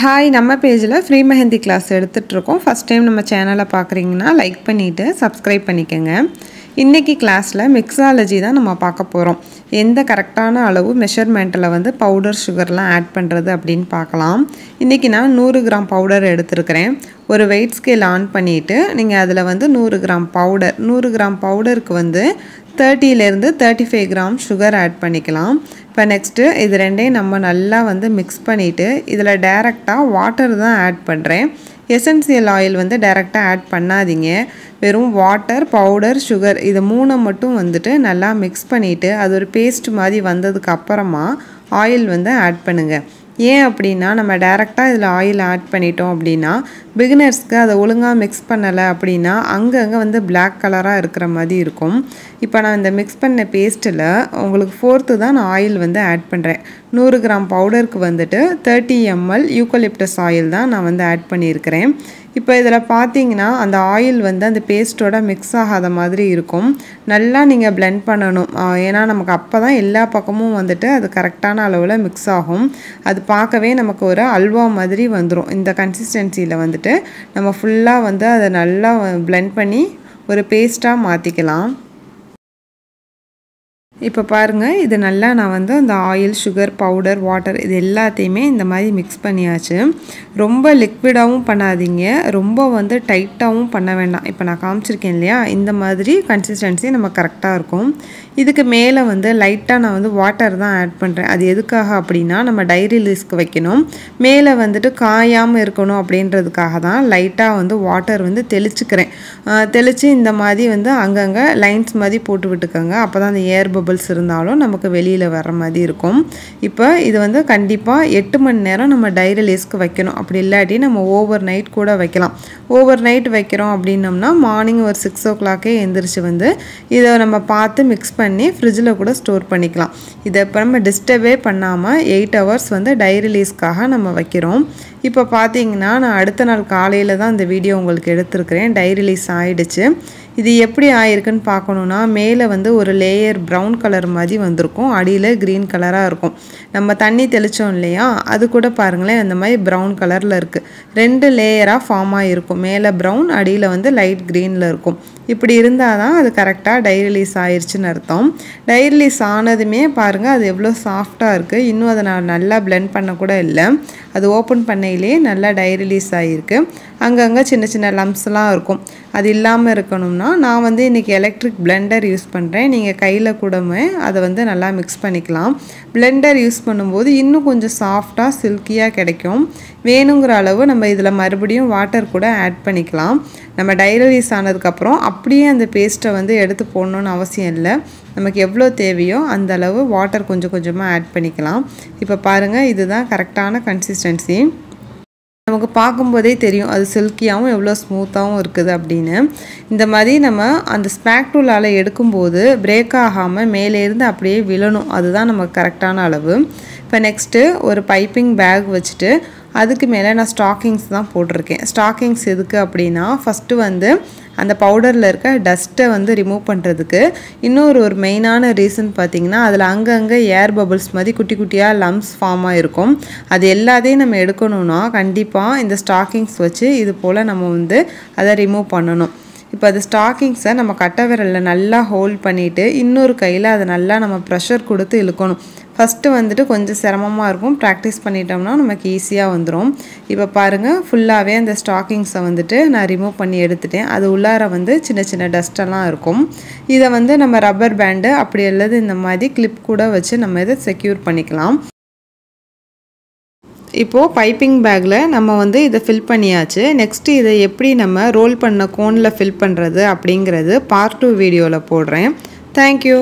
Hi, நம்ம பேஜில் free mehndi class எடுத்துகிட்ருக்கோம். ஃபஸ்ட் டைம் நம்ம சேனலை பார்க்குறீங்கன்னா லைக் பண்ணிவிட்டு சப்ஸ்கிரைப் பண்ணிக்கோங்க. இன்றைக்கி கிளாஸில் மிக்ஸாலஜி தான் நம்ம பார்க்க போகிறோம். எந்த கரெக்டான அளவு மெஷர்மெண்ட்டில் வந்து பவுடர் சுகர்லாம் ஆட் பண்ணுறது அப்படின்னு பார்க்கலாம். இன்றைக்கி நான் 100 கிராம் பவுடர் எடுத்துருக்கிறேன். ஒரு வெயிட் ஸ்கேல் ஆன் பண்ணிவிட்டு நீங்கள் அதில் வந்து 100 கிராம் பவுடருக்கு வந்து 30லேருந்து 35 கிராம் சுகர் ஆட் பண்ணிக்கலாம். இப்போ நெக்ஸ்ட்டு இது ரெண்டையும் நம்ம நல்லா வந்து மிக்ஸ் பண்ணிவிட்டு இதில் டைரெக்டாக வாட்டர் தான் ஆட் பண்ணுறேன். எசென்சியல் ஆயில் வந்து டைரெக்டாக ஆட் பண்ணாதீங்க. வெறும் வாட்டர், பவுடர், சுகர் இது 3 மட்டும் வந்துட்டு நல்லா மிக்ஸ் பண்ணிவிட்டு அது ஒரு பேஸ்ட் மாதிரி வந்ததுக்கு அப்புறமா ஆயில் வந்து ஆட் பண்ணுங்கள். ஏன் அப்படின்னா நம்ம டைரெக்டாக இதில் ஆயில் ஆட் பண்ணிட்டோம் அப்படின்னா பிகினர்ஸ்க்கு அதை ஒழுங்காக மிக்ஸ் பண்ணலை அப்படின்னா அங்கங்கே வந்து பிளாக் கலராக இருக்கிற மாதிரி இருக்கும். இப்போ நான் இந்த மிக்ஸ் பண்ண பேஸ்ட்டில் உங்களுக்கு 4th தான் நான் ஆயில் வந்து ஆட் பண்ணுறேன். 100 கிராம் பவுடருக்கு வந்துட்டு 30 ml யூக்கலிப்டஸ் ஆயில் தான் நான் வந்து ஆட் பண்ணியிருக்கிறேன். இப்போ இதில் பார்த்தீங்கன்னா அந்த ஆயில் வந்து அந்த பேஸ்ட்டோட மிக்ஸ் ஆகாத மாதிரி இருக்கும். நல்லா நீங்கள் பிளெண்ட் பண்ணணும். ஏன்னா நமக்கு அப்போ தான் எல்லா பக்கமும் வந்துட்டு அது கரெக்டான அளவில் மிக்ஸ் ஆகும். அது பார்க்கவே நமக்கு ஒரு அல்வா மாதிரி வந்துடும். இந்த கன்சிஸ்டன்சியில் வந்துட்டு நம்ம ஃபுல்லாக வந்து அதை நல்லா பிளெண்ட் பண்ணி ஒரு பேஸ்ட்டாக மாற்றிக்கலாம். இப்போ பாருங்கள், இது நல்லா நான் வந்து அந்த ஆயில், சுகர், பவுடர், வாட்டர் இது எல்லாத்தையுமே இந்த மாதிரி மிக்ஸ் பண்ணியாச்சு. ரொம்ப லிக்விடாகவும் பண்ணாதீங்க, ரொம்ப வந்து டைட்டாகவும் பண்ண வேண்டாம். இப்போ நான் காமிச்சிருக்கேன் இல்லையா, இந்த மாதிரி கன்சிஸ்டன்சி நம்ம கரெக்டாக இருக்கும். இதுக்கு மேலே வந்து லைட்டாக நான் வந்து வாட்டர் தான் ஆட் பண்ணுறேன். அது எதுக்காக அப்படின்னா நம்ம டைரி லிஸ்க்கு வைக்கணும், மேலே வந்துட்டு காயாமல் இருக்கணும் அப்படின்றதுக்காக தான் லைட்டாக வந்து வாட்டர் வந்து தெளிச்சுக்கிறேன். தெளித்து இந்த மாதிரி வந்து அங்கங்கே லைன்ஸ் மாதிரி போட்டு விட்டுக்கோங்க. அப்போ தான் அந்த ஏர் பபிள்ஸ் இருந்தாலும் நமக்கு வெளியில் வர்ற மாதிரி இருக்கும். இப்போ இது வந்து கண்டிப்பாக 8 மணி நேரம் நம்ம டைரி லிஸ்க்கு வைக்கணும். அப்படி இல்லாட்டி நம்ம ஓவர் நைட் கூட வைக்கலாம். ஓவர் நைட் வைக்கிறோம் அப்படின்னோம்னா மார்னிங் ஒரு 6 o'clock எந்திரிச்சு வந்து இதை நம்ம பார்த்து மிக்ஸ் பண்ணி ஃப்ரிட்ஜில் கூட ஸ்டோர் பண்ணிக்கலாம். இதை இப்போ நம்ம டிஸ்டர்பே பண்ணாமல் 8 hours வந்து டைரி லிஸ்க்காக நம்ம வைக்கிறோம். இப்போ பார்த்தீங்கன்னா நான் அடுத்த நாள் காலையில் தான் இந்த வீடியோ உங்களுக்கு எடுத்துருக்கிறேன். டைரி லிஸ் ஆகிடுச்சு. இது எப்படி ஆயிருக்குன்னு பார்க்கணுன்னா மேலே வந்து ஒரு லேயர் ப்ரௌன் கலர் மாதிரி வந்திருக்கும், அடியில் க்ரீன் கலராக இருக்கும். நம்ம தண்ணி தெளித்தோம் இல்லையா, அது கூட பாருங்களேன் அந்த மாதிரி ப்ரௌன் கலரில் இருக்குது. 2 லேயராக ஃபார்ம் ஆகிருக்கும். மேலே ப்ரௌன், அடியில் வந்து லைட் க்ரீனில் இருக்கும். இப்படி இருந்தால் தான் அது கரெக்டாக டைரி லிஸ் ஆயிடுச்சுன்னு அர்த்தம். டைரி லிஸ் ஆனதுமே பாருங்கள் அது எவ்வளோ சாஃப்டாக இருக்குது. இன்னும் அதை நான் நல்லா பிளெண்ட் பண்ண கூட இல்லை. அது ஓப்பன் பண்ணையிலே நல்லா டைரி லிஸ் ஆகிருக்கு. அங்கங்கே சின்ன சின்ன லம்ஸ்லாம் இருக்கும். அது இல்லாமல் இருக்கணும்னா நான் வந்து இன்றைக்கி எலக்ட்ரிக் பிளெண்டர் யூஸ் பண்ணுறேன். நீங்கள் கையில் கூடமே அதை வந்து நல்லா மிக்ஸ் பண்ணிக்கலாம். பிளெண்டர் யூஸ் பண்ணும்போது இன்னும் கொஞ்சம் சாஃப்டாக சில்கியாக கிடைக்கும். வேணுங்கிற அளவு நம்ம இதில் மறுபடியும் வாட்டர் கூட ஆட் பண்ணிக்கலாம். நம்ம டைரி லிஸ் ஆனதுக்கப்புறம் அப்படியே அந்த பேஸ்ட்டை வந்து எடுத்து போடணுன்னு அவசியம் இல்லை. நமக்கு எவ்வளோ தேவையோ அந்த அளவு வாட்டர் கொஞ்சம் கொஞ்சமாக ஆட் பண்ணிக்கலாம். இப்போ பாருங்கள், இதுதான் கரெக்டான கன்சிஸ்டன்சி. நமக்கு பார்க்கும்போதே தெரியும் அது சில்கியாகவும் எவ்வளோ ஸ்மூத்தாகவும் இருக்குது அப்படின்னு. இந்த மாதிரி நம்ம அந்த ஸ்பேக்டூலால் எடுக்கும்போது பிரேக் ஆகாமல் மேலேருந்து அப்படியே விழணும். அதுதான் நமக்கு கரெக்டான அளவு. இப்போ நெக்ஸ்ட்டு ஒரு பைப்பிங் பேக் வச்சுட்டு அதுக்கு மேலே நான் ஸ்டாக்கிங்ஸ் தான் போட்டிருக்கேன். ஸ்டாக்கிங்ஸ் எதுக்கு அப்படின்னா ஃபஸ்ட்டு வந்து அந்த பவுடரில் இருக்க டஸ்ட்டை வந்து ரிமூவ் பண்ணுறதுக்கு. இன்னொரு மெயினான ரீசன் பார்த்திங்கன்னா அதில் அங்கங்கே ஏர் பபிள்ஸ் மாதிரி குட்டி குட்டியாக லம்ஸ் ஃபார்ம் ஆகிருக்கும். அது எல்லாத்தையும் நம்ம எடுக்கணும்னா கண்டிப்பாக இந்த ஸ்டாக்கிங்ஸ் வச்சு இது போல் நம்ம வந்து அதை ரிமூவ் பண்ணணும். இப்போ அது ஸ்டாக்கிங்ஸை நம்ம கட்டை விரலில் நல்லா ஹோல்ட் பண்ணிவிட்டு இன்னொரு கையில் அதை நல்லா நம்ம ப்ரெஷர் கொடுத்து இழுக்கணும். ஃபஸ்ட்டு வந்துட்டு கொஞ்சம் சிரமமாக இருக்கும். ப்ராக்டிஸ் பண்ணிட்டோம்னா நமக்கு ஈஸியாக வந்துடும். இப்போ பாருங்கள், ஃபுல்லாகவே அந்த ஸ்டாக்கிங்ஸை வந்துட்டு நான் ரிமூவ் பண்ணி எடுத்துட்டேன். அது உள்ளார வந்து சின்ன சின்ன டஸ்ட்டெல்லாம் இருக்கும். இதை வந்து நம்ம ரப்பர் பேண்டு அப்படி அல்லது இந்த மாதிரி கிளிப் கூட வச்சு நம்ம இதை செக்யூர் பண்ணிக்கலாம். இப்போது பைப்பிங் பேக்கில் நம்ம வந்து இதை ஃபில் பண்ணியாச்சு. நெக்ஸ்ட்டு இதை எப்படி நம்ம ரோல் பண்ண கோனில் ஃபில் பண்ணுறது அப்படிங்கிறது பார்ட் 2 வீடியோவில் போடுறேன். தேங்க்யூ.